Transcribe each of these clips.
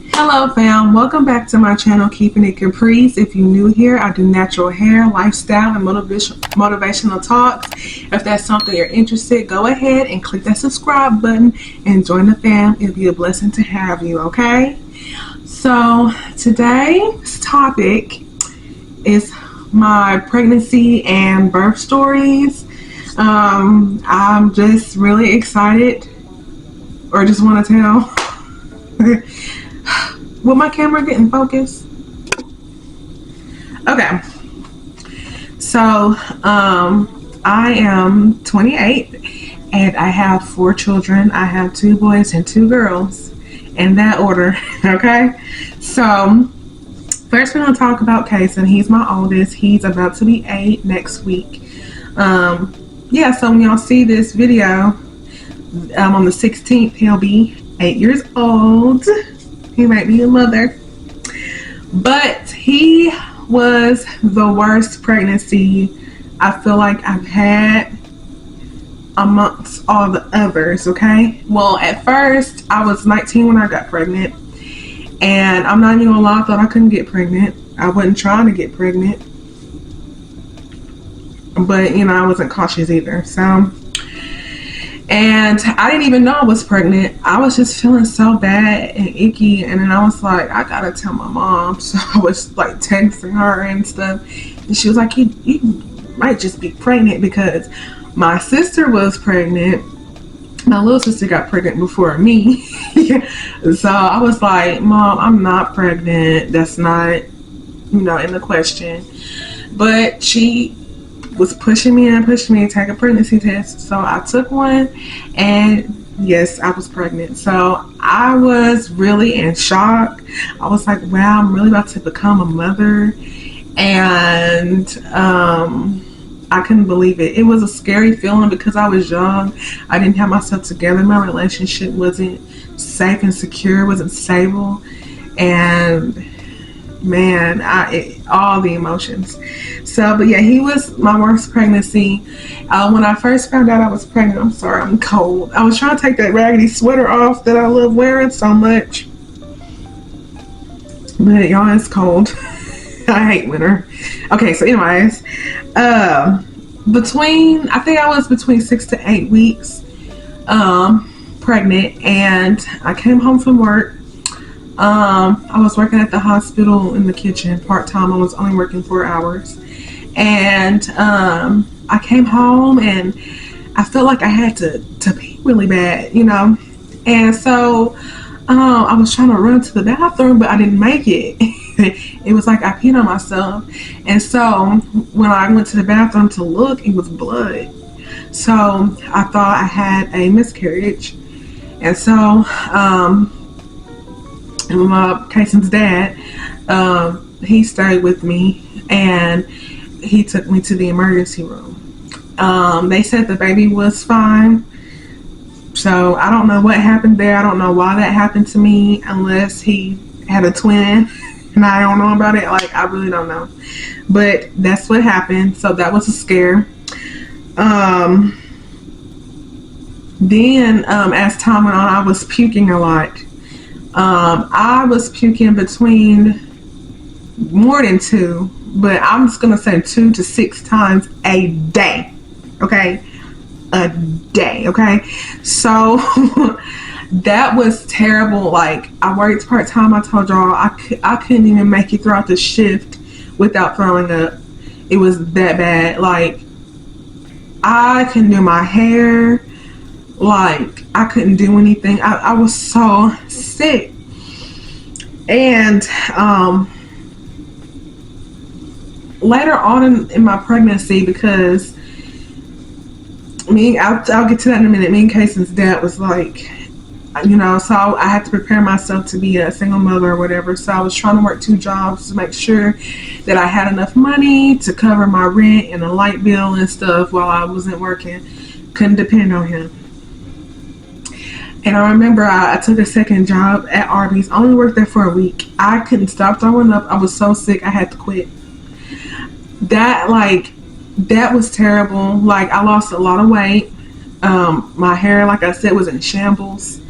Hello fam, welcome back to my channel Keeping It Caprice. If you're new here, I do natural hair, lifestyle, and motivational talks. If that's something you're interested, go ahead and click that subscribe button and join the fam. It'll be a blessing to have you, okay? So today's topic is my pregnancy and birth stories. I'm just really excited, or just want to tell. Will my camera get in focus? Okay. So, I am 28 and I have 4 children. I have 2 boys and 2 girls in that order. Okay. So, first we're going to talk about Kason. He's my oldest. He's about to be 8 next week. Yeah, so when y'all see this video, on the 16th, he'll be 8 years old. He might be a mother, but he was the worst pregnancy I feel like I've had amongst all the others. Okay, well, at first I was 19 when I got pregnant, and I'm not even gonna lie, I thought I couldn't get pregnant. I wasn't trying to get pregnant, but you know, I wasn't cautious either. So, and I didn't even know I was pregnant. I was just feeling so bad and icky, and then I was like, I gotta tell my mom. So I was like texting her and stuff, and she was like, you might just be pregnant, because my sister was pregnant. My little sister got pregnant before me. So I was like, Mom, I'm not pregnant. That's not, in the question. But she was pushing me to take a pregnancy test. So I took one, and yes, I was pregnant. So I was really in shock. I was like, wow, I'm really about to become a mother. And I couldn't believe it. It was a scary feeling because I was young. I didn't have myself together. My relationship wasn't safe and secure, wasn't stable. And man, all the emotions. So, but yeah, he was my worst pregnancy. When I first found out I was pregnant, I'm sorry, I'm cold. I was trying to take that raggedy sweater off that I love wearing so much, but y'all, it's cold. I hate winter. Okay, so anyways, I think I was between 6 to 8 weeks pregnant, and I came home from work. I was working at the hospital in the kitchen part-time. I was only working 4 hours, and I came home and I felt like I had to pee really bad, and so I was trying to run to the bathroom, but I didn't make it. It was like I peed on myself, and so when I went to the bathroom to look, it was blood. So I thought I had a miscarriage, and so and my Kason's dad, he stayed with me, and he took me to the emergency room. They said the baby was fine. So I don't know what happened there. I don't know why that happened to me, unless he had a twin and I don't know about it. Like, I really don't know. But that's what happened. So that was a scare. Then as time went on, I was puking a lot. I was puking between more than 2, but I'm just gonna say 2 to 6 times a day. Okay, a day. Okay, so that was terrible. Like, I worked part-time. I told y'all I couldn't even make it throughout the shift without throwing up. It was that bad. Like, I couldn't do my hair. Like, I couldn't do anything. I was so sick. And later on in my pregnancy, because I'll get to that in a minute. Me and Kason's dad was like, so I had to prepare myself to be a single mother or whatever. So I was trying to work 2 jobs to make sure that I had enough money to cover my rent and a light bill and stuff while I wasn't working. Couldn't depend on him. And I remember I took a second job at Arby's. I only worked there for a week. I couldn't stop throwing up. I was so sick, I had to quit. That was terrible. Like, I lost a lot of weight. My hair, like I said, was in shambles.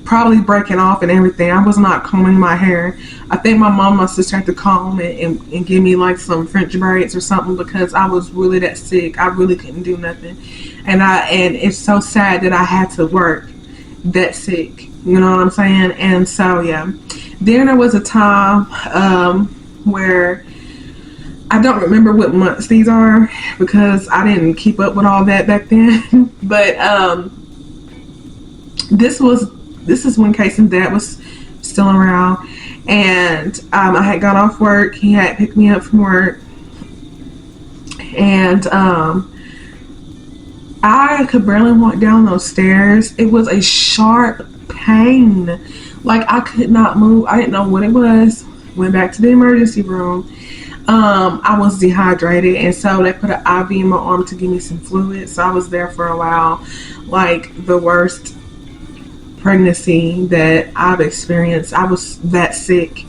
probably breaking off and everything. I was not combing my hair. I think my mom and my sister had to comb it and give me like some French braids or something, because I was really that sick. I really couldn't do nothing. And it's so sad that I had to work that sick. You know what I'm saying? And so, yeah. Then there was a time where I don't remember what months these are, because I didn't keep up with all that back then. But this is when Casey's dad was still around, and I had got off work. He had picked me up from work, and I could barely walk down those stairs. It was a sharp pain. Like, I could not move. I didn't know what it was. Went back to the emergency room. I was dehydrated, and so they put an IV in my arm to give me some fluid. So I was there for a while. Like, the worst pregnancy that I've experienced. I was that sick,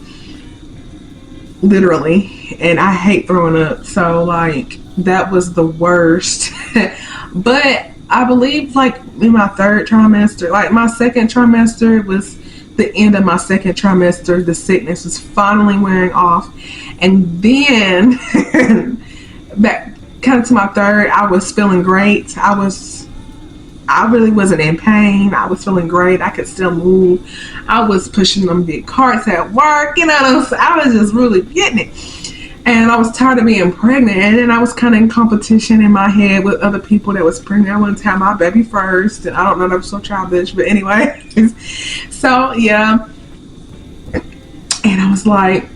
literally, and I hate throwing up. So, like, that was the worst. But I believe, like, in my third trimester, like my second trimester was the end of my second trimester, the sickness was finally wearing off. And then back kind of to my third, I was feeling great. I really wasn't in pain. I was feeling great. I could still move. I was pushing them big carts at work. You know, I was just really getting it. And I was tired of being pregnant. And then I was kind of in competition in my head with other people that was pregnant. I wanted to have my baby first. And I don't know, that was so childish. But anyway. So, yeah. And I was like,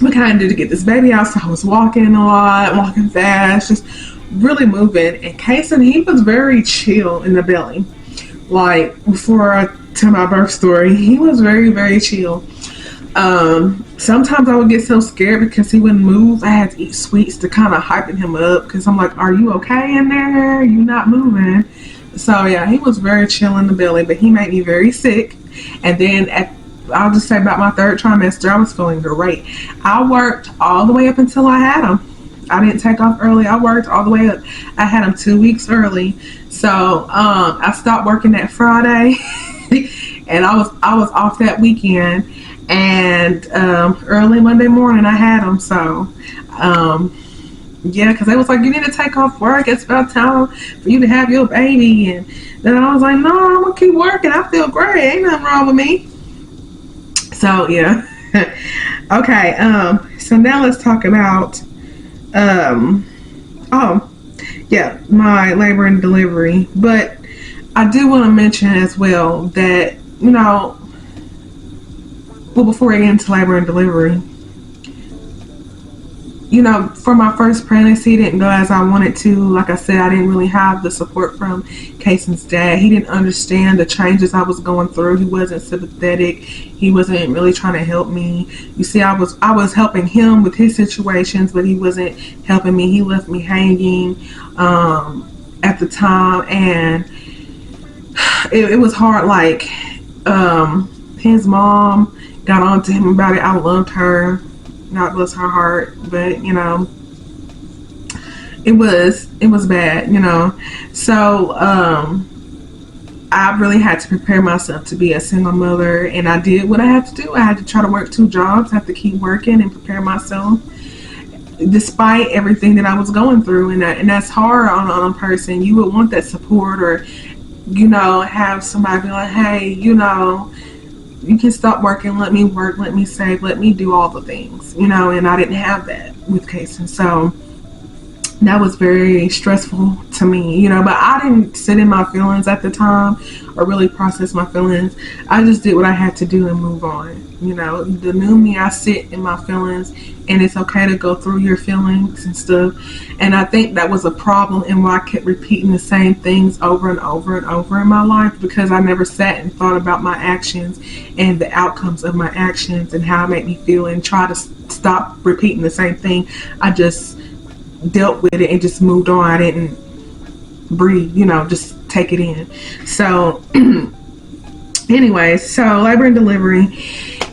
what can I do to get this baby out? So I was walking a lot, walking fast, just really moving. And Kason, he was very chill in the belly. Like, before I tell my birth story, he was very, very chill. Sometimes I would get so scared because he wouldn't move. I had to eat sweets to kind of hyping him up, because I'm like, are you okay in there? You not moving? So yeah, he was very chill in the belly, but he made me very sick. And then I'll just say about my third trimester, I was feeling great. I worked all the way up until I had him. I didn't take off early. I worked all the way up. I had him 2 weeks early. So I stopped working that Friday and I was off that weekend. And early Monday morning I had him. So yeah, because they was like, you need to take off work. It's about time for you to have your baby. And then I was like, no, I'm gonna keep working. I feel great. Ain't nothing wrong with me. So yeah. Okay. So now let's talk about my labor and delivery. But I do want to mention as well that, you know, well, before I get into labor and delivery, you know, for my first pregnancy, it didn't go as I wanted to. Like I said, I didn't really have the support from Kayson's dad. He didn't understand the changes I was going through. He wasn't sympathetic. He wasn't really trying to help me. You see, I was helping him with his situations, but he wasn't helping me. He left me hanging at the time, and it was hard. Like, his mom got on to him about it. I loved her. God bless her heart, but you know, it was bad, you know. So I really had to prepare myself to be a single mother, and I did what I had to do. I had to try to work 2 jobs. I had to keep working and prepare myself despite everything that I was going through, and that's hard on a person. You would want that support, or, you know, have somebody be like, hey, you know, you can stop working, let me work, let me save, let me do all the things, you know. And I didn't have that with Kason, so that was very stressful to me, you know. But I didn't sit in my feelings at the time or really process my feelings. I just did what I had to do and move on, you know. The new me, I sit in my feelings, and it's okay to go through your feelings and stuff. And I think that was a problem, and why I kept repeating the same things over and over and over in my life, because I never sat and thought about my actions and the outcomes of my actions and how it made me feel, and try to stop repeating the same thing. I just dealt with it and just moved on. I didn't breathe, you know, just take it in. So anyways, so labor and delivery.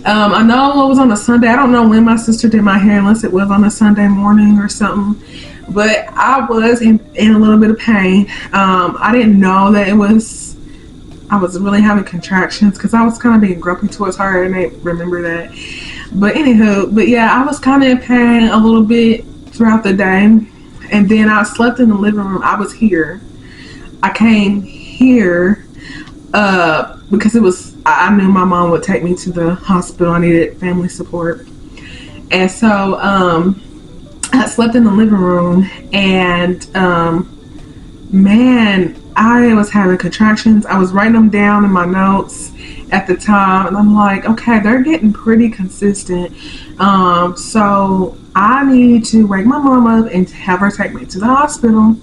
I know it was on a Sunday. I don't know when my sister did my hair, unless it was on a Sunday morning or something. But I was in a little bit of pain. I didn't know that it was, I was really having contractions because I was kind of being grumpy towards her, and I remember that. But anywho, but yeah, I was kind of in pain a little bit throughout the day, and then I slept in the living room. I was here. I came here because it was, I knew my mom would take me to the hospital. I needed family support. And so I slept in the living room, and man, I was having contractions. I was writing them down in my notes at the time, and I'm like, okay, they're getting pretty consistent. So I need to wake my mom up and have her take me to the hospital.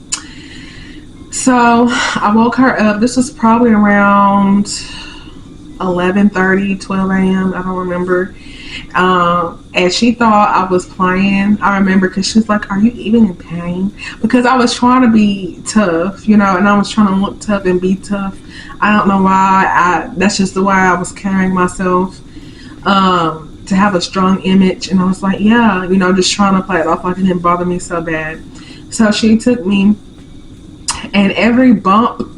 So I woke her up. This was probably around 11:30, 12 a.m. I don't remember. And she thought I was playing. I remember because she was like, "Are you even in pain?" Because I was trying to be tough, and I was trying to look tough and be tough. I don't know why. That's just the way I was carrying myself, to have a strong image. And I was like, yeah, just trying to play it off like it didn't bother me so bad. So she took me, and every bump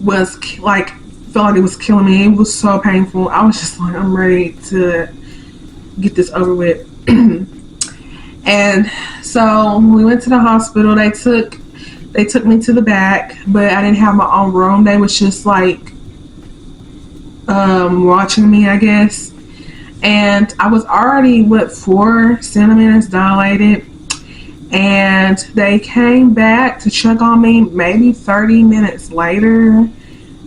was like, felt like it was killing me. It was so painful. I was just like, I'm ready to get this over with. And so we went to the hospital. They took me to the back, but I didn't have my own room. They was just like watching me, I guess. And I was already 4 centimeters dilated, and they came back to check on me maybe 30 minutes later,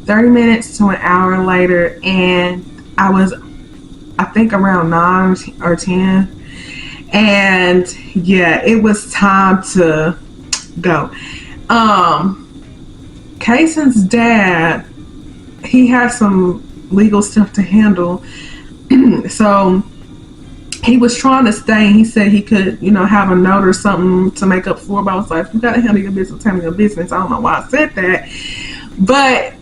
30 minutes to an hour later, and I was, I think, around 9 or 10. And yeah, it was time to go. Kaysen's dad, he had some legal stuff to handle. So he was trying to stay. He said he could, have a note or something to make up for it. But I was like, you gotta handle your business, handle your business. I don't know why I said that. But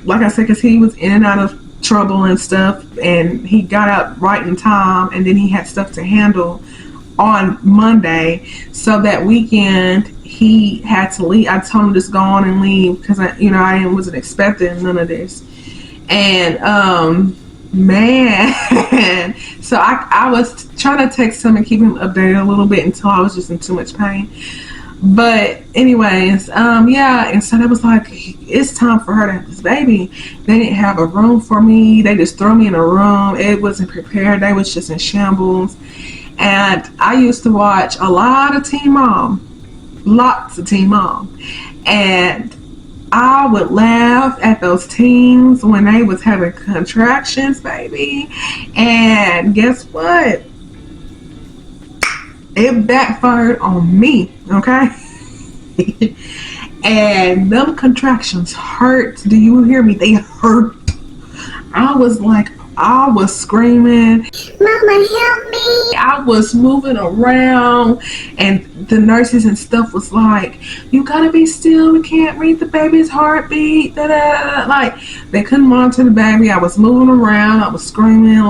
like I said, because he was in and out of trouble and stuff, and he got out right in time, and then he had stuff to handle on Monday. So that weekend he had to leave. I told him just go on and leave because I wasn't expecting none of this. And man, so I was trying to text him and keep him updated a little bit until I was just in too much pain. But anyways, yeah, and so they was like, it's time for her to have this baby. They didn't have a room for me. They just threw me in a room. It wasn't prepared. They was just in shambles. And I used to watch a lot of Teen Mom, lots of Teen Mom, and I would laugh at those teens when they was having contractions, baby. And guess what? It backfired on me, okay? And them contractions hurt. Do you hear me? They hurt. I was screaming, "Mama, help me." I was moving around, and the nurses and stuff was like, "You gotta be still. We can't read the baby's heartbeat." Da, da, da. Like, they couldn't monitor the baby. I was moving around. I was screaming.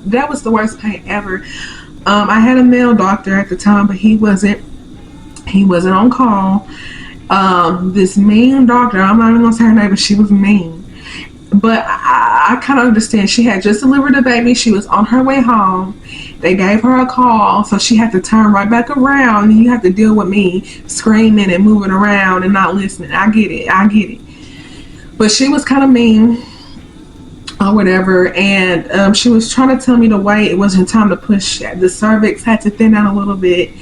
That was the worst pain ever. I had a male doctor at the time, but he wasn't on call. This mean doctor, I'm not even gonna say her name, but she was mean. But I kind of understand. She had just delivered a baby. She was on her way home. They gave her a call, so she had to turn right back around. And you have to deal with me screaming and moving around and not listening. I get it. But she was kind of mean or whatever. And she was trying to tell me to wait. It wasn't time to push. The cervix had to thin out a little bit.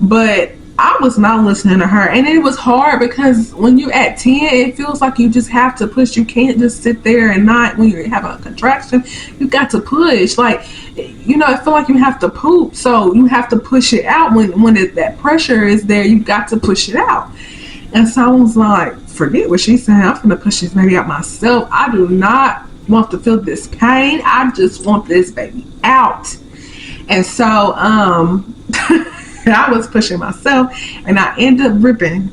But I was not listening to her, and it was hard because when you're at 10, it feels like you just have to push. You can't just sit there and not, when you're having a contraction, you got to push. Like, I feel like you have to poop, so you have to push it out. When that pressure is there, you got to push it out. And so I was like, forget what she's saying. I'm gonna push this baby out myself. I do not want to feel this pain. I just want this baby out. And so I was pushing myself, and I ended up ripping.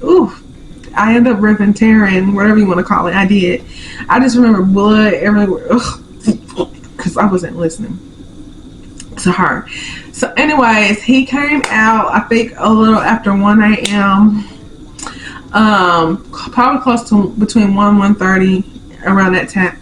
Tearing, whatever you want to call it. I did. I just remember blood everywhere because I wasn't listening to her. So anyways, he came out, I think, a little after 1 a.m. Probably close to between 1 and 1:30 around that time.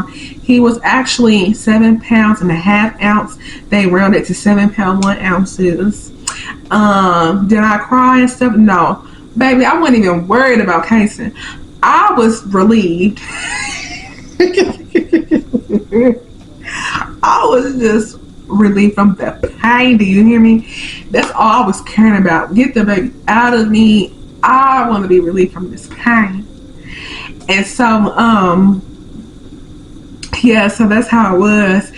He was actually 7.5 pounds. They rounded to 7 pound 1 ounces. Did I cry and stuff? No, baby, I wasn't even worried about Kason. I was relieved. I was just relieved from the pain. Do you hear me? That's all I was caring about. Get the baby out of me. I want to be relieved from this pain. And so, yeah, so that's how it was.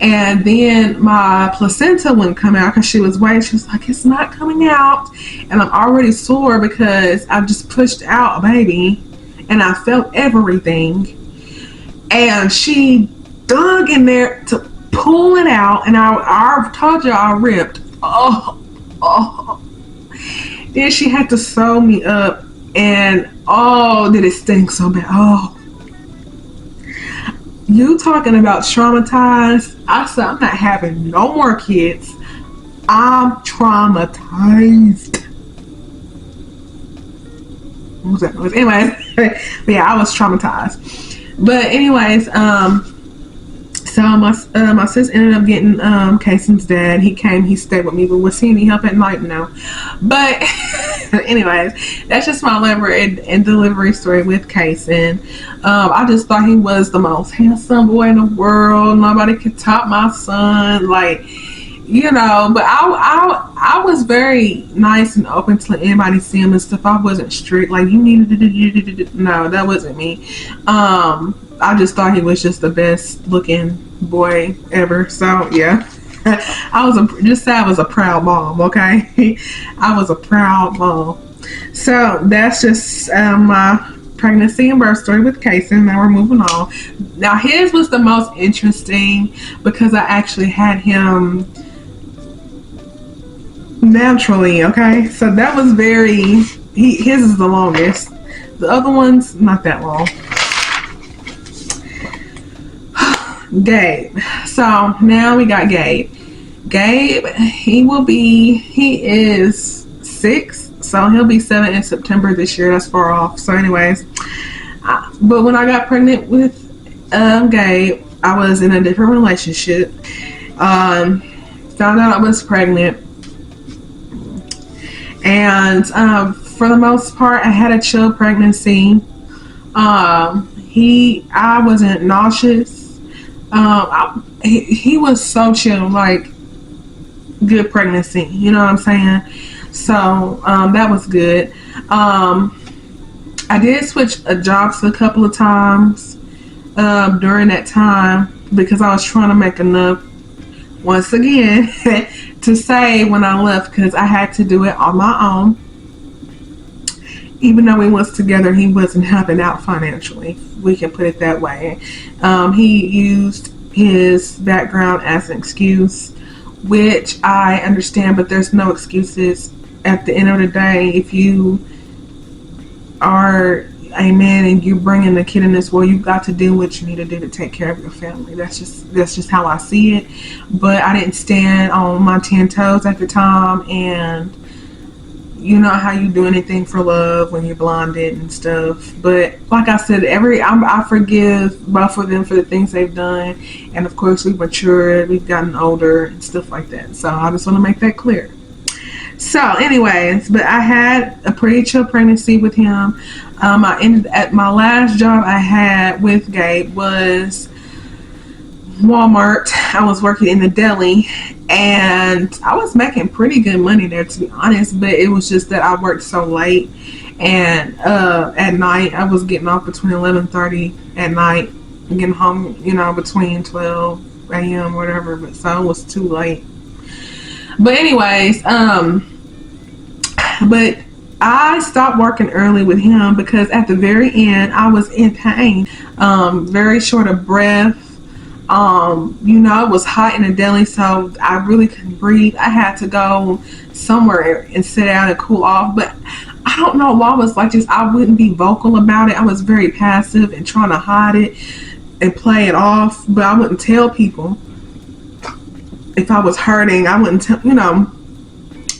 And then my placenta wouldn't come out because she was waiting. She was like, it's not coming out. And I'm already sore because I just pushed out a baby and I felt everything. And she dug in there to pull it out, and I told you I ripped. Oh. Then she had to sew me up, and oh, did it stink so bad. Oh, you talking about traumatized? I said, I'm not having no more kids. I'm traumatized. What was that noise? Anyways, yeah, I was traumatized. But anyways, so my sis ended up getting Kason's dad. He came, he stayed with me, but was he any help at night? No. But anyways, that's just my labor and delivery story with Kason. I just thought he was the most handsome boy in the world. Nobody could top my son, like, you know. But I was very nice and open to let anybody see him and stuff. I wasn't strict, like, you needed to no, that wasn't me. I just thought he was just the best looking boy ever. So yeah, I was a proud mom. Okay, I was a proud mom. So that's just my pregnancy and birth story with Kason. Now we're moving on. Now his was the most interesting because I actually had him naturally. Okay, so that was his is the longest. The other one's not that long. Gabe. So now we got Gabe. Gabe, he is 6, so he'll be 7 in September this year. That's far off. So anyways, but when I got pregnant with Gabe, I was in a different relationship. Found out I was pregnant, and for the most part, I had a chill pregnancy. I wasn't nauseous. He was so chill, like good pregnancy, you know what I'm saying? So that was good. I did switch jobs a couple of times during that time because I was trying to make enough, once again, to save when I left, because I had to do it on my own. Even though we was together, he wasn't helping out financially. We can put it that way. He used his background as an excuse, which I understand, but there's no excuses. At the end of the day, if you are a man and you're bringing the kid in this world, you've got to do what you need to do to take care of your family. That's just how I see it. But I didn't stand on my 10 toes at the time, and you know how you do anything for love when you're blinded and stuff. But like I said, I forgive both of them for the things they've done, and of course we've matured, we've gotten older and stuff like that. So I just want to make that clear. So anyways, but I had a pretty chill pregnancy with him. I ended at my last job I had with Gabe was Walmart. I was working in the deli, and I was making pretty good money there, to be honest, but it was just that I worked so late, and at night I was getting off between 11:30 at night and getting home, between 12 a.m. whatever, but so it was too late. But anyways, but I stopped working early with him because at the very end I was in pain, very short of breath. It was hot in the deli, so I really couldn't breathe. I had to go somewhere and sit down and cool off. But I don't know why I was like this. I wouldn't be vocal about it. I was very passive and trying to hide it and play it off. But I wouldn't tell people if I was hurting. I wouldn't tell,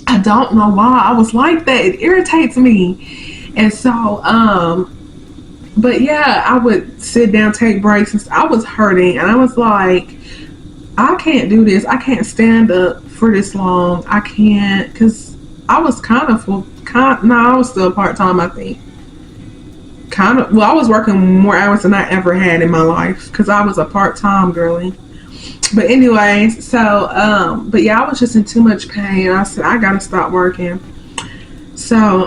I don't know why I was like that. It irritates me. And so, But yeah, I would sit down, take breaks, and I was hurting, and I was like, I can't do this. I can't stand up for this long. I can't, because I was kind of full. No, I was still part time. I think kind of. Well, I was working more hours than I ever had in my life because I was a part time girly. But anyways, so but yeah, I was just in too much pain. I said I gotta stop working. So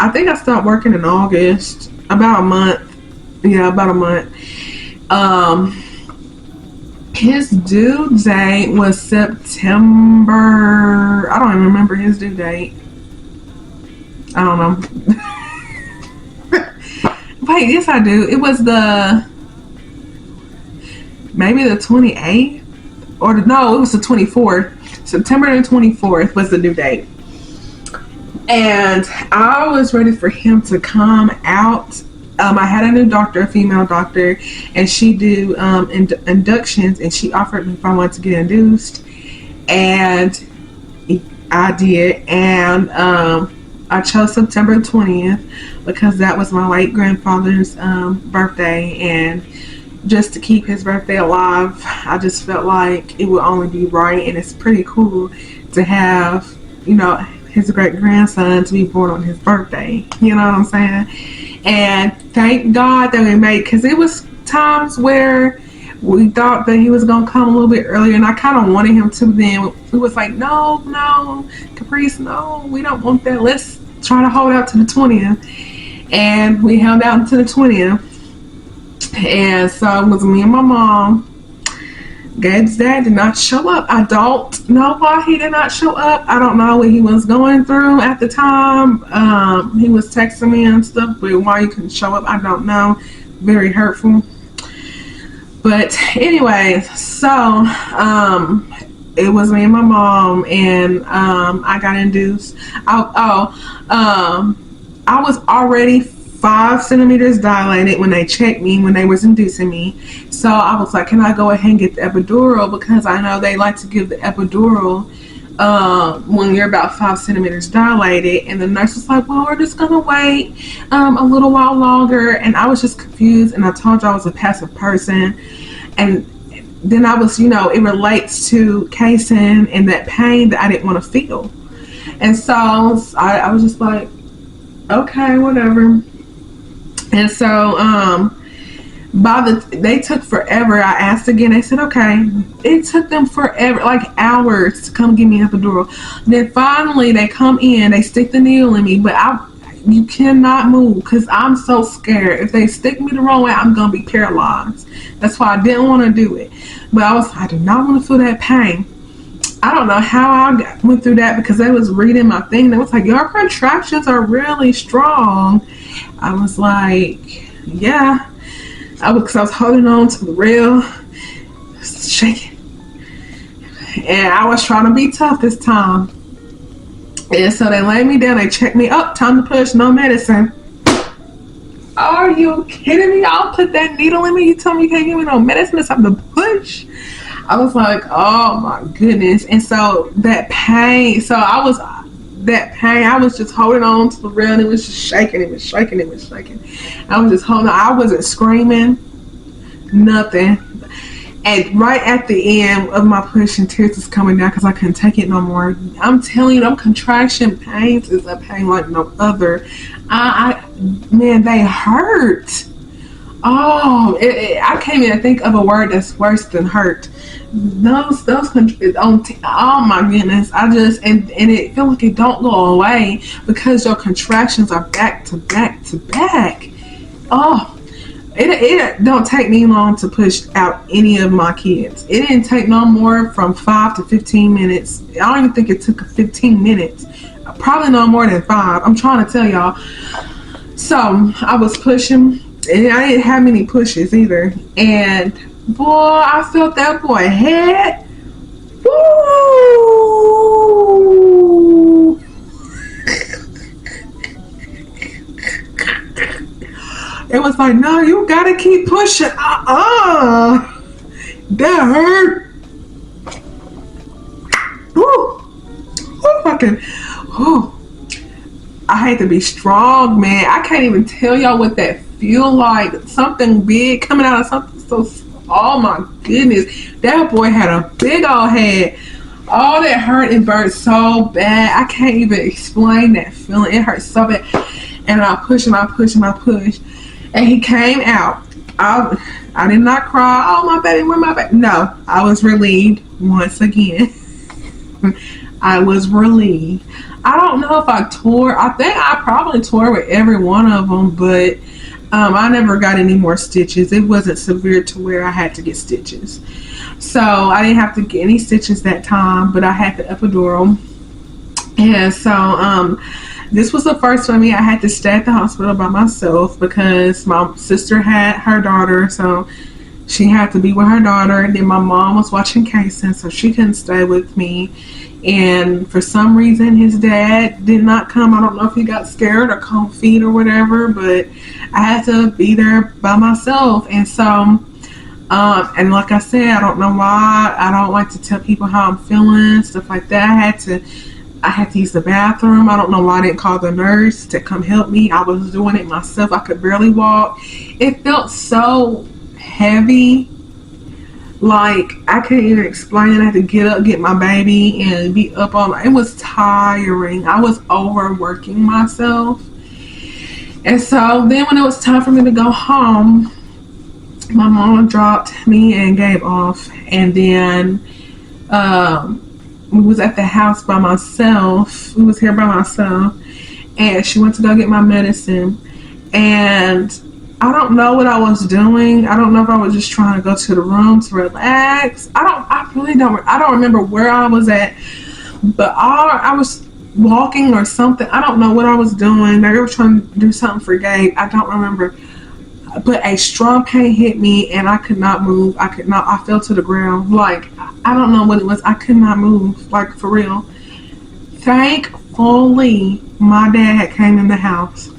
I think I stopped working in August, about a month. Yeah, about a month. Um, his due date was September. I don't even remember his due date. I don't know. Wait, yes I do. It was maybe the 28th, or no, it was the 24th. September the 24th was the due date. And I was ready for him to come out. I had a new doctor, a female doctor, and she do inductions, and she offered me if I wanted to get induced, and I did, and I chose September 20th because that was my late grandfather's birthday, and just to keep his birthday alive, I just felt like it would only be right, and it's pretty cool to have, his great grandson to be born on his birthday. You know what I'm saying? And thank God that we made, because it was times where we thought that he was gonna come a little bit earlier, and I kind of wanted him to. Then we was like, no, Caprice, no, we don't want that. Let's try to hold out to the 20th, and we held out to the 20th. And so it was me and my mom. Gabe's dad did not show up. I don't know why he did not show up. I don't know what he was going through at the time. He was texting me and stuff, but why he couldn't show up, I don't know. Very hurtful. But anyway, so it was me and my mom, and I got induced. I was already 5 centimeters dilated when they checked me, when they was inducing me. So I was like, can I go ahead and get the epidural? Because I know they like to give the epidural when you're about 5 centimeters dilated. And the nurse was like, well, we're just going to wait a little while longer. And I was just confused. And I told you I was a passive person. And then I was, it relates to casein and that pain that I didn't want to feel. And so I was just like, okay, whatever. And so they took forever. I asked again. They said, okay. It took them forever, like hours, to come give me an epidural. And then finally they come in, they stick the needle in me, but you cannot move because I'm so scared. If they stick me the wrong way, I'm going to be paralyzed. That's why I didn't want to do it. But I do not want to feel that pain. I don't know how I went through that, because they was reading my thing. They was like, your contractions are really strong. I was like, yeah. Because I was holding on to the rail, shaking. And I was trying to be tough this time. And so they laid me down. They checked me up. Time to push. No medicine. Are you kidding me? I'll put that needle in me. You tell me you can't give me no medicine. It's time to push. I was like, oh my goodness. And so that pain, I was just holding on to the rail, and it was just shaking. It was shaking. I was just holding on. I wasn't screaming, nothing. And right at the end of my push, and tears was coming down because I couldn't take it no more. I'm telling you, them contraction pains is a pain like no other. Man, they hurt. Oh, I can't even think of a word that's worse than hurt. Oh my goodness, and it feel like it don't go away because your contractions are back to back to back. Oh, it don't take me long to push out any of my kids. It didn't take no more from 5 to 15 minutes. I don't even think it took 15 minutes. Probably no more than 5. I'm trying to tell y'all. So I was pushing, and I didn't have many pushes either. And boy, I felt that boy head. Woo! It was like, no, you gotta keep pushing. That hurt. Woo! I hate to be strong, man. I can't even tell y'all what that feel like something big coming out of something so. Oh my goodness, that boy had a big old head. Oh, that hurt and burned so bad. I can't even explain that feeling. It hurt so bad. And I push and I push and I push. And he came out. I did not cry. Oh, my baby, where my baby? No, I was relieved once again. I was relieved. I don't know if I tore. I think I probably tore with every one of them, but I never got any more stitches. It wasn't severe to where I had to get stitches. So I didn't have to get any stitches that time, but I had the epidural. And so this was the first for me. I had to stay at the hospital by myself because my sister had her daughter, so she had to be with her daughter. And then my mom was watching Kason, so she couldn't stay with me. And for some reason, his dad did not come. I don't know if he got scared or cold feet or whatever, but I had to be there by myself. And so, and like I said, I don't know why. I don't like to tell people how I'm feeling, stuff like that. I had to use the bathroom. I don't know why I didn't call the nurse to come help me. I was doing it myself. I could barely walk. It felt so heavy. Like, I can't even explain it. I had to get up, get my baby, and be up all night. It was tiring. I was overworking myself. And so then when it was time for me to go home, my mom dropped me and gave off. And then we was at the house by myself. We was here by myself. And she went to go get my medicine. And I don't know what I was doing. I don't know if I was just trying to go to the room to relax. I don't remember where I was at, but I was walking or something. I don't know what I was doing. Maybe I was trying to do something for Gabe. I don't remember. But a strong pain hit me and I could not move. I fell to the ground. Like, I don't know what it was. I could not move, like, for real. Thankfully, my dad had came in the house.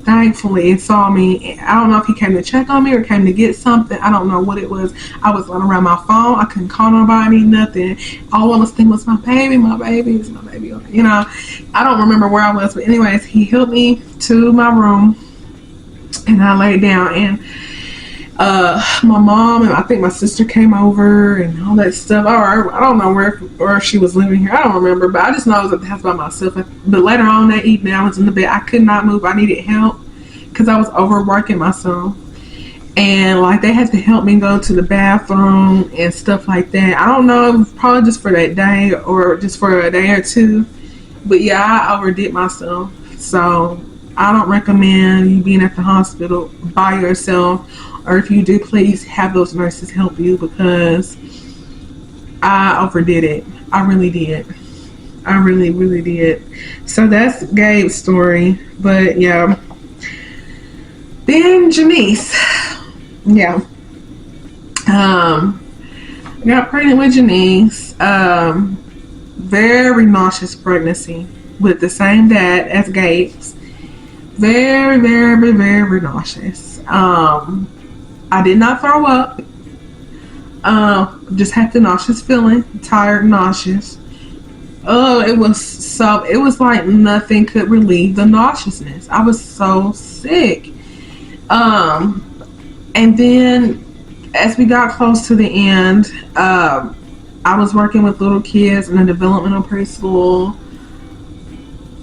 Thankfully, it saw me. I don't know if he came to check on me or came to get something. I don't know what it was. I was running around my phone. I couldn't call nobody, nothing. All I was thinking was my baby, is my baby. You know, I don't remember where I was. But anyways, he helped me to my room. And I laid down. And my mom and I think my sister came over and all that stuff. I don't know where she was living here. I don't remember, but I just know I was at the house by myself. But later on that evening, I was in the bed. I could not move. I needed help because I was overworking myself. And like, they had to help me go to the bathroom and stuff like that. I don't know, probably just for that day or just for a day or two. But yeah, I overdid myself. So I don't recommend you being at the hospital by yourself. Or if you do, please have those nurses help you because I overdid it. I really did. I really, really did. So that's Gabe's story. But yeah. Then Janice. Yeah. Got pregnant with Janice. Very nauseous pregnancy with the same dad as Gabe's. Very, very, very nauseous. I did not throw up. Just had the nauseous feeling, tired, nauseous. Oh, it was like nothing could relieve the nauseousness. I was so sick. And then as we got close to the end, I was working with little kids in a developmental preschool.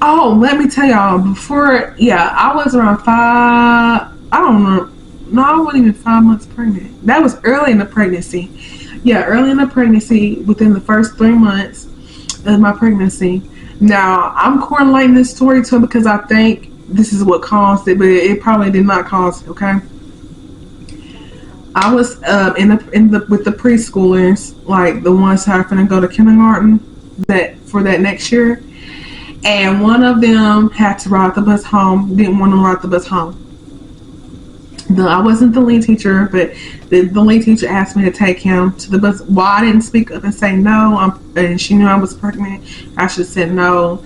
Oh, let me tell y'all, I was around 5, I don't know. No, I wasn't even 5 months pregnant. That was early in the pregnancy. Yeah, early in the pregnancy, within the first 3 months of my pregnancy. Now, I'm correlating this story to because I think this is what caused it, but it probably did not cause it, okay? I was with the preschoolers, like the ones who are going to go to kindergarten for that next year. And one of them had to ride the bus home, didn't want to ride the bus home. I wasn't the lead teacher, but the lead teacher asked me to take him to the bus. Well, I didn't speak up and say no, and she knew I was pregnant. I should have said no,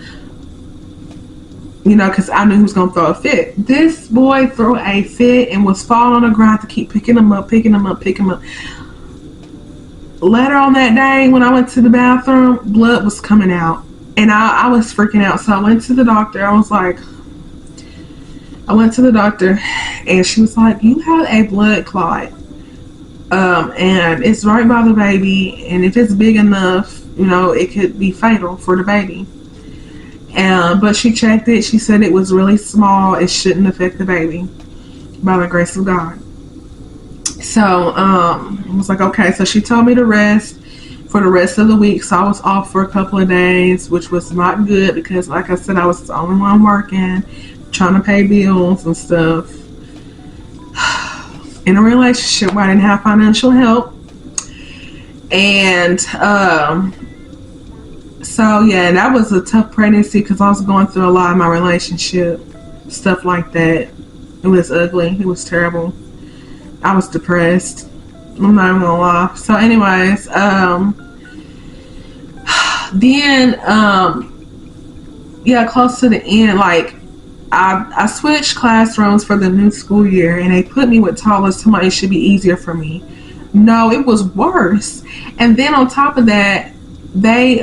because I knew he was going to throw a fit. This boy threw a fit and was falling on the ground to keep picking him up. Later on that day, when I went to the bathroom, blood was coming out. And I was freaking out. So I went to the doctor. I was like, I went to the doctor, and she was like, "You have a blood clot, and it's right by the baby, and if it's big enough, it could be fatal for the baby." But she checked it. She said it was really small. It shouldn't affect the baby, by the grace of God. So I was like, okay. So she told me to rest for the rest of the week. So I was off for a couple of days, which was not good because, like I said, I was the only one working, trying to pay bills and stuff. In a relationship where I didn't have financial help. And so yeah, that was a tough pregnancy because I was going through a lot in my relationship, stuff like that. It was ugly. It was terrible. I was depressed. I'm not even gonna lie. So anyways, then yeah, close to the end, like I switched classrooms for the new school year, and they put me with toddlers. Somebody it should be easier for me. No, it was worse. And then on top of that, they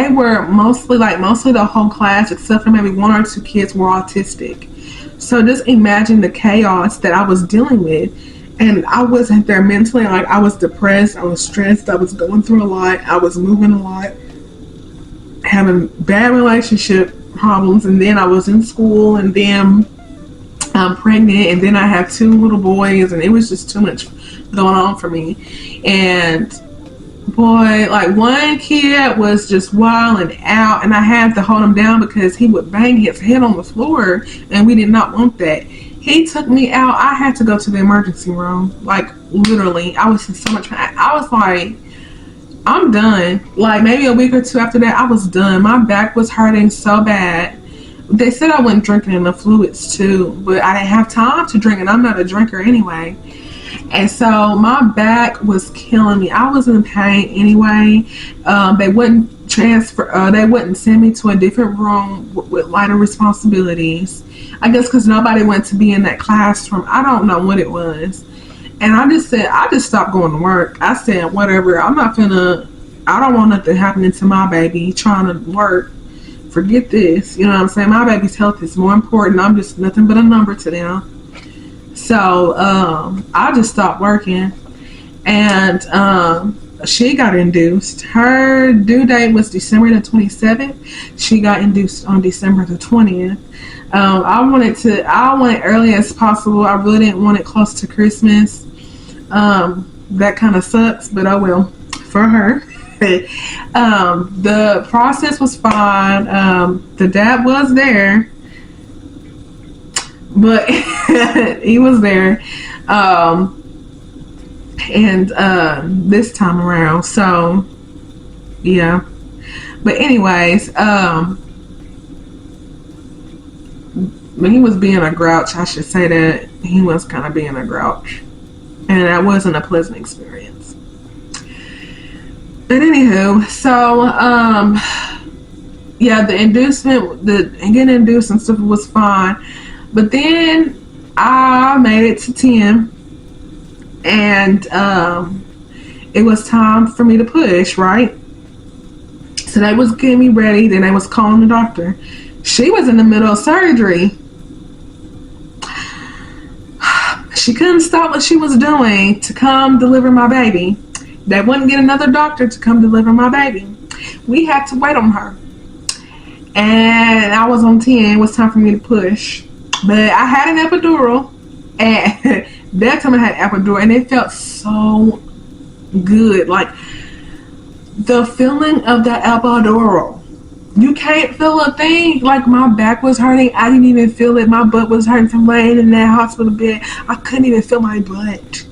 were mostly the whole class, except for maybe one or two kids, were autistic. So just imagine the chaos that I was dealing with. And I wasn't there mentally. Like, I was depressed, I was stressed, I was going through a lot, I was moving a lot, having bad relationship problems, and then I was in school, and then I'm pregnant, and then I have two little boys, and it was just too much going on for me. And boy, like, one kid was just wilding out, and I had to hold him down because he would bang his head on the floor, and we did not want that. He took me out. I had to go to the emergency room. Like, literally, I was in so much pain. I was like, I'm done. Like, maybe a week or two after that, I was done. My back was hurting so bad. They said I wasn't drinking enough fluids too, but I didn't have time to drink, and I'm not a drinker anyway. And so my back was killing me. I was in pain anyway. They wouldn't they wouldn't send me to a different room with lighter responsibilities. I guess because nobody went to be in that classroom. I don't know what it was. And I just stopped going to work. I said, whatever, I don't want nothing happening to my baby trying to work. Forget this. You know what I'm saying? My baby's health is more important. I'm just nothing but a number to them. So I just stopped working. And she got induced. Her due date was December the 27th. She got induced on December the 20th. I went early as possible. I really didn't want it close to Christmas. That kind of sucks, but oh well, for her. The process was fine. The dad was there, but he was there. And this time around, so yeah. But anyways, when he was being a grouch, I should say that he was kind of being a grouch, and that wasn't a pleasant experience. But anywho, so yeah, the inducement, getting induced and stuff was fine, but then I made it to 10, and it was time for me to push, right? So they was getting me ready, then they was calling the doctor. She was in the middle of surgery. She couldn't stop what she was doing to come deliver my baby. They wouldn't get another doctor to come deliver my baby. We had to wait on her. And I was on 10. It was time for me to push. But I had an epidural. And that time I had epidural. And it felt so good. Like, the feeling of that epidural. You can't feel a thing. Like, my back was hurting. I didn't even feel it. My butt was hurting from laying in that hospital bed. I couldn't even feel my butt.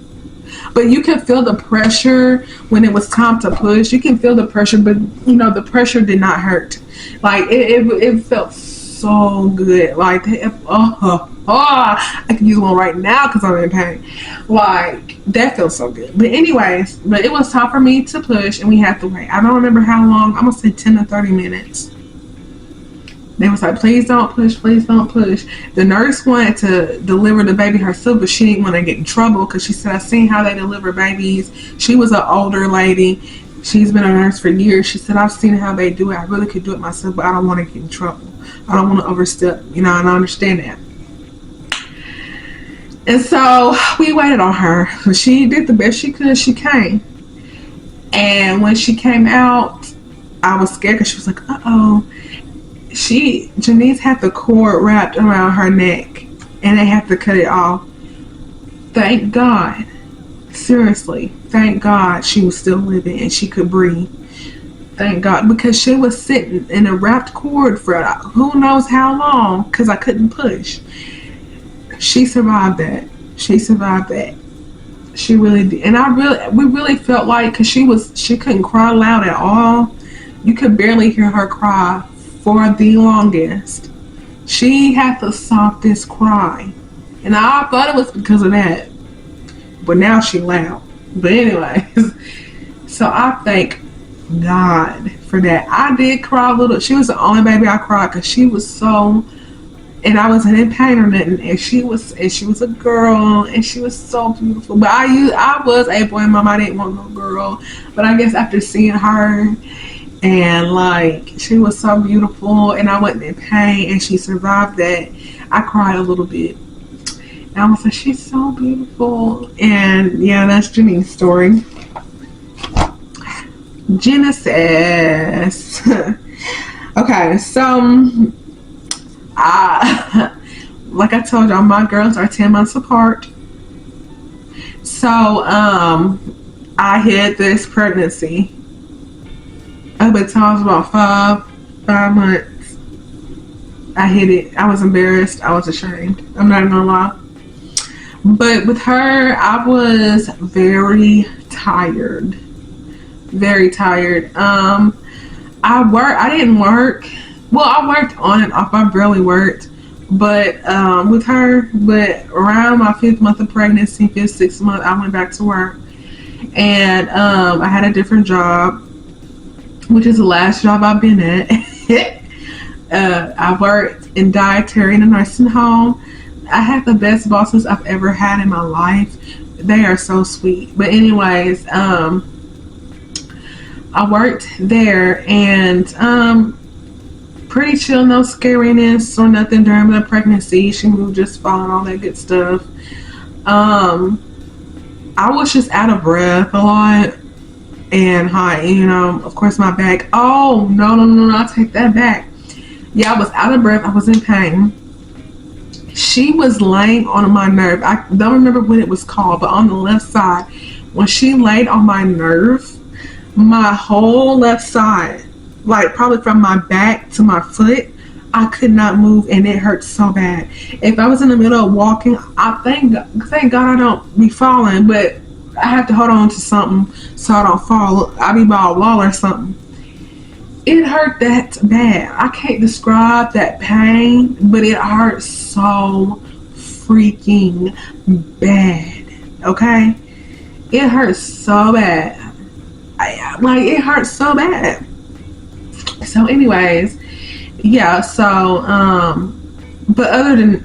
But you can feel the pressure when it was time to push. You can feel the pressure, but the pressure did not hurt. Like, it felt so good. Like, I can use one right now because I'm in pain. Like, that feels so good. But anyways, it was time for me to push, and we had to wait. I don't remember how long. I'm gonna say 10 to 30 minutes. They was like, please don't push, please don't push. The nurse wanted to deliver the baby herself, but she didn't want to get in trouble because she said, I seen how they deliver babies. She was an older lady, She's been a nurse for years. She said, I've seen how they do it. I really could do it myself, but I don't want to get in trouble. I don't want to overstep, and I understand that. And so we waited on her. She did the best she could. She came. And when she came out, I was scared because she was like, uh-oh. Janice had the cord wrapped around her neck, and they had to cut it off. Thank God. Seriously, thank God she was still living and she could breathe. Thank God, because she was sitting in a wrapped cord for who knows how long, because I couldn't push. She survived that. She survived that. She really did. And we really felt like, because she couldn't cry loud at all. You could barely hear her cry for the longest. She had the softest cry. And I thought it was because of that. But now she loud. But anyways, so I thank God for that. I did cry a little. She was the only baby I cried because she was so, and I wasn't in pain or nothing. And she was a girl, and she was so beautiful. But I was a boy mom. I didn't want no girl. But I guess after seeing her, and like, she was so beautiful, and I wasn't in pain, and she survived that, I cried a little bit. And I was like, she's so beautiful. And yeah, that's Janine's story. Genesis. Okay, so like I told y'all, my girls are 10 months apart. So I had this pregnancy up until I was about five months. I hid it. I was embarrassed. I was ashamed. I'm not gonna lie. But with her, I was very tired. Very tired. I didn't work. Well, I worked on and off. I barely worked. But with her, but around my 5th month of pregnancy, 5th, 6th month, I went back to work. And I had a different job, which is the last job I've been at. I worked in dietary in a nursing home. I had the best bosses I've ever had in my life. They are so sweet. But anyways, I worked there, and pretty chill, no scariness or nothing during the pregnancy. She moved just fine, all that good stuff. I was just out of breath a lot and hot, of course my back. Oh, no, I take that back. Yeah, I was out of breath. I was in pain. She was laying on my nerve. I don't remember what it was called, but on the left side, when she laid on my nerve, my whole left side, like probably from my back to my foot, I could not move, and it hurt so bad. If I was in the middle of walking, I thank God I don't be falling, but I have to hold on to something so I don't fall. I'll be by a wall or something. It hurt that bad. I can't describe that pain, but it hurt so freaking bad. Okay? It hurt so bad. It hurt so bad. So anyways, yeah, so but other than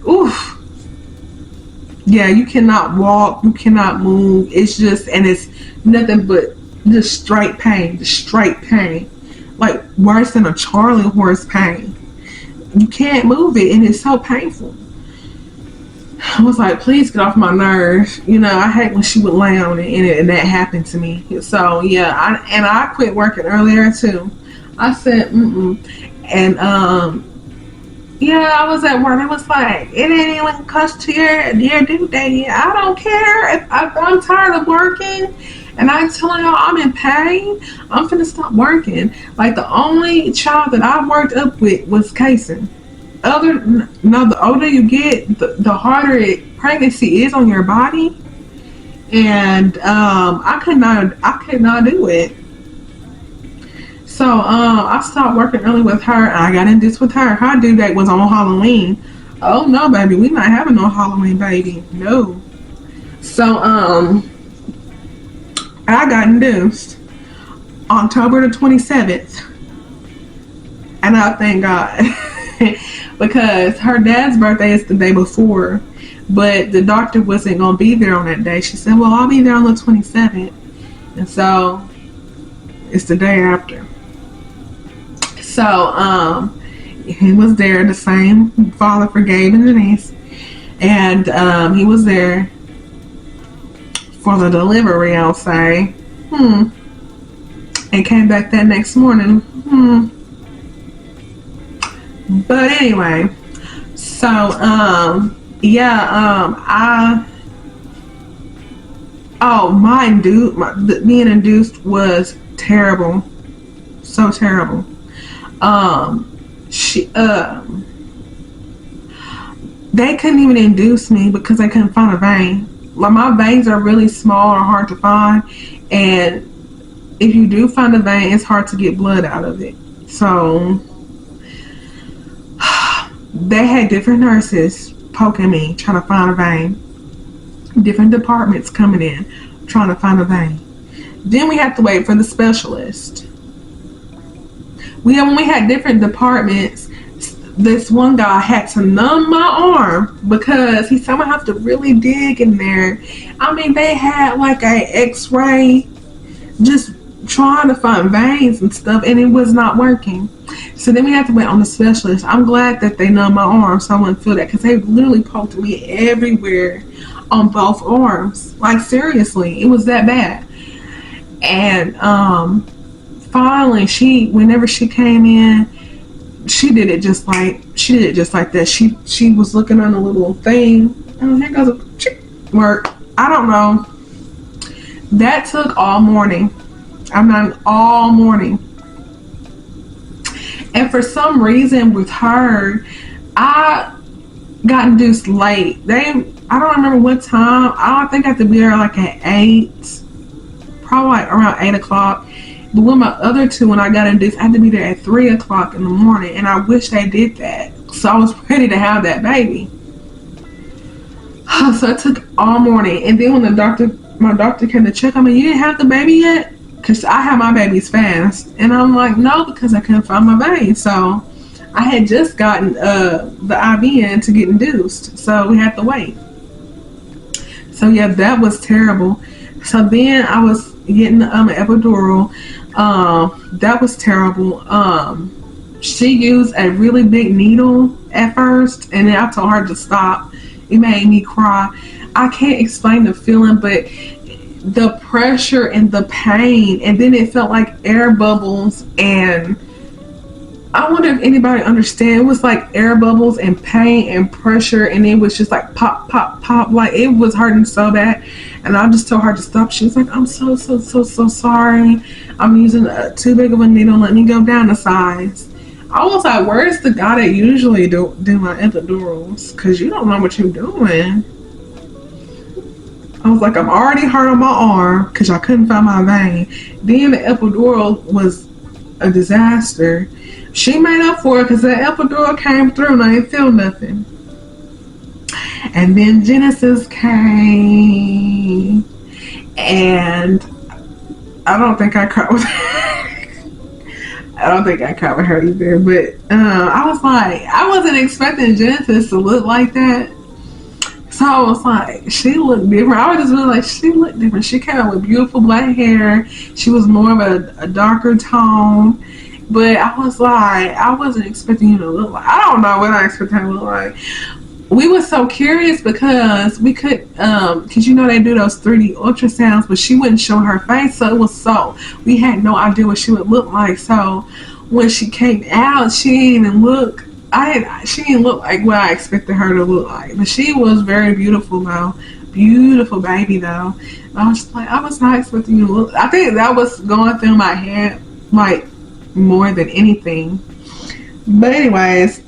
yeah, you cannot walk, you cannot move. It's just, and it's nothing but just straight pain, like worse than a Charlie horse pain. You can't move it, and it's so painful. I was like, please get off my nerves. I hate when she would lay on it, and that happened to me. So yeah, I quit working earlier too. I said, and yeah, I was at work. It was like, it ain't even close to your due date. I don't care if I'm tired of working, and I'm telling y'all I'm in pain. I'm finna stop working. Like, the only child that I worked up with was Kason. The older you get, the harder pregnancy is on your body, and I could not do it. So I stopped working early with her, and I got in this with her. Her due date was on Halloween. Oh no, baby, we not having no Halloween, baby. No. So I got induced October the 27th, and I thank God. Because her dad's birthday is the day before, but the doctor wasn't going to be there on that day. She said, well, I'll be there on the 27th. And so It's the day after. So he was there, the same father for Gabe and Denise, and he was there for the delivery, I'll say. And came back that next morning. But anyway, so being induced was terrible, so terrible. They couldn't even induce me because they couldn't find a vein. Like, my veins are really small or hard to find, and if you do find a vein, it's hard to get blood out of it. So they had different nurses poking me, trying to find a vein. Different departments coming in, trying to find a vein. Then we had to wait for the specialist. When we had different departments, this one guy had to numb my arm because he said I have to really dig in there. I mean, they had like a x-ray just trying to find veins and stuff, and it was not working. So then we had to wait on the specialist. I'm glad that they numbed my arm so I wouldn't feel that, because they literally poked me everywhere on both arms. Like, seriously, it was that bad. And finally, whenever she came in, she did it just like that. She was looking on a little thing. Oh, here goes a work. I don't know. That took all morning. All morning. And for some reason with her, I got induced late. I don't remember what time. I think I had to be there like at 8, probably like around 8 o'clock. But with my other two, when I got induced, I had to be there at 3 o'clock in the morning, and I wish they did that. So I was ready to have that baby. So it took all morning. And then when my doctor came to check on me, you didn't have the baby yet? Because I have my babies fast. And I'm like, no, because I couldn't find my baby. So I had just gotten the IV in to get induced. So we had to wait. So yeah, that was terrible. So then I was getting an epidural. That was terrible. She used a really big needle at first, and then I told her to stop. It made me cry. I can't explain the feeling, but the pressure and the pain, and then it felt like air bubbles, and I wonder if anybody understands. It was like air bubbles and pain and pressure, and it was just like pop, pop, pop. Like, it was hurting so bad. And I just told her to stop. She was like, I'm so sorry. I'm using too big of a needle. Let me go down a size. I was like, where's the guy that usually do my epidurals? Because you don't know what you're doing. I was like, I'm already hurt on my arm because I couldn't find my vein. Then the epidural was a disaster. She made up for it because the epidural came through and I didn't feel nothing. And then Genesis came, and I don't think I cried with her. I don't think I cried with her either. But I was like, I wasn't expecting Genesis to look like that. So I was like, she looked different. I was just really like, she looked different. She came out with beautiful black hair. She was more of a darker tone. But I was like, I wasn't expecting you to look like, I don't know what I expected her to look like. We were so curious because we could, because you know they do those 3D ultrasounds, but she wouldn't show her face, so we had no idea what she would look like. So when she came out, she didn't look like what I expected her to look like. But she was very beautiful though, beautiful baby though. I was like, I was not expecting you to look. I think that was going through my head like more than anything. But anyways.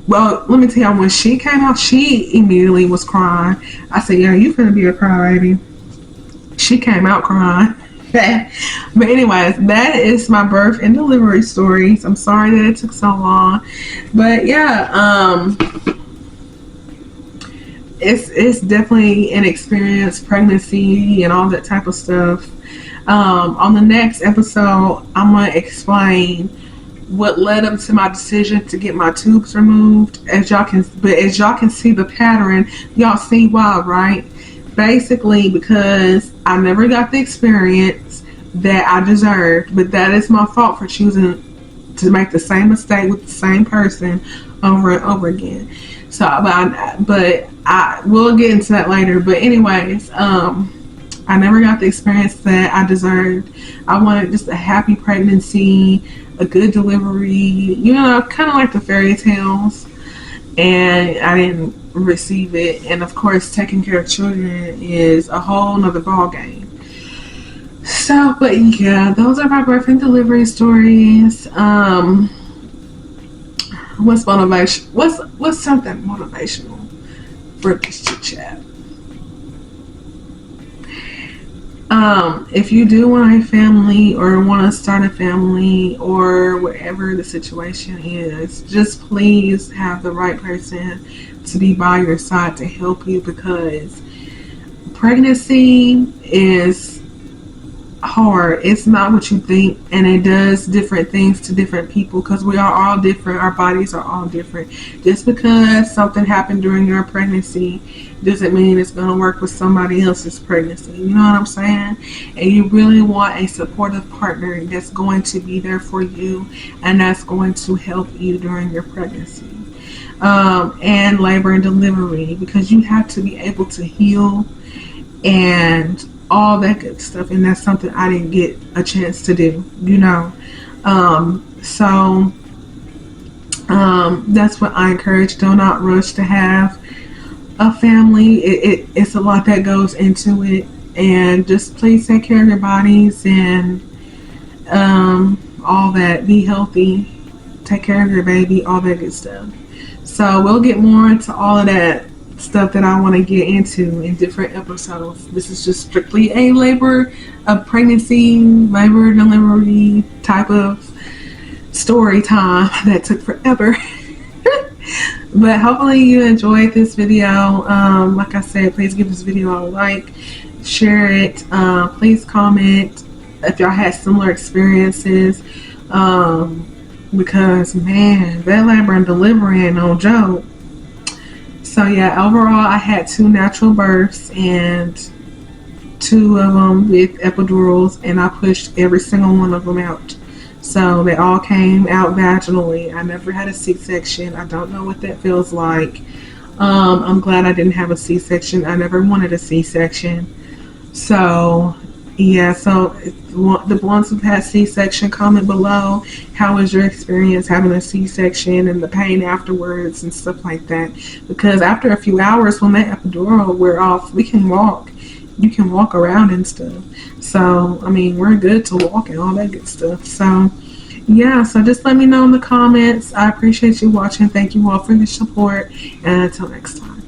Well, let me tell you, when she came out, she immediately was crying. I said, yeah, you finna be a crybaby. She came out crying. But anyways, that is my birth and delivery stories. I'm sorry that it took so long. But yeah, it's definitely an experience, pregnancy and all that type of stuff. On the next episode, I'm going to explain what led up to my decision to get my tubes removed. As y'all can see the pattern, y'all see why, right? Basically, because I never got the experience that I deserved, but that is my fault for choosing to make the same mistake with the same person over and over again. So, but I will get into that later. But anyways, I never got the experience that I deserved. I wanted just a happy pregnancy, a good delivery, you know, kind of like the fairy tales. And I didn't receive it. And of course, taking care of children is a whole nother ball game. So, but yeah, those are my birth and delivery stories. What's motivation? What's something motivational for this chit chat? If you do want a family or want to start a family or whatever the situation is, just please have the right person to be by your side to help you, because pregnancy is hard. It's not what you think, and it does different things to different people, because we are all different. Our bodies are all different. Just because something happened during your pregnancy doesn't mean it's going to work with somebody else's pregnancy. You know what I'm saying? And you really want a supportive partner that's going to be there for you and that's going to help you during your pregnancy, and labor and delivery, because you have to be able to heal and all that good stuff, and that's something I didn't get a chance to do, you know. So that's what I encourage. Do not rush to have a family. It's a lot that goes into it, and just please take care of your bodies and all that. Be healthy, take care of your baby, all that good stuff. So we'll get more into all of that stuff that I want to get into in different episodes. This is just strictly a pregnancy, labor, delivery type of story time that took forever. But hopefully you enjoyed this video. Like I said, please give this video a like, share it, please comment if y'all had similar experiences, because man, that labor and delivery ain't no joke. So yeah, overall I had 2 natural births and 2 of them with epidurals, and I pushed every single one of them out. So they all came out vaginally. I never had a C-section. I don't know what that feels like. I'm glad I didn't have a C-section. I never wanted a C-section. So yeah, so the ones who've had C-section, comment below. How was your experience having a C-section and the pain afterwards and stuff like that? Because after a few hours, when that epidural wear off, we can walk. You can walk around and stuff. So, I mean, we're good to walk and all that good stuff. So, yeah, so just let me know in the comments. I appreciate you watching. Thank you all for the support. And until next time.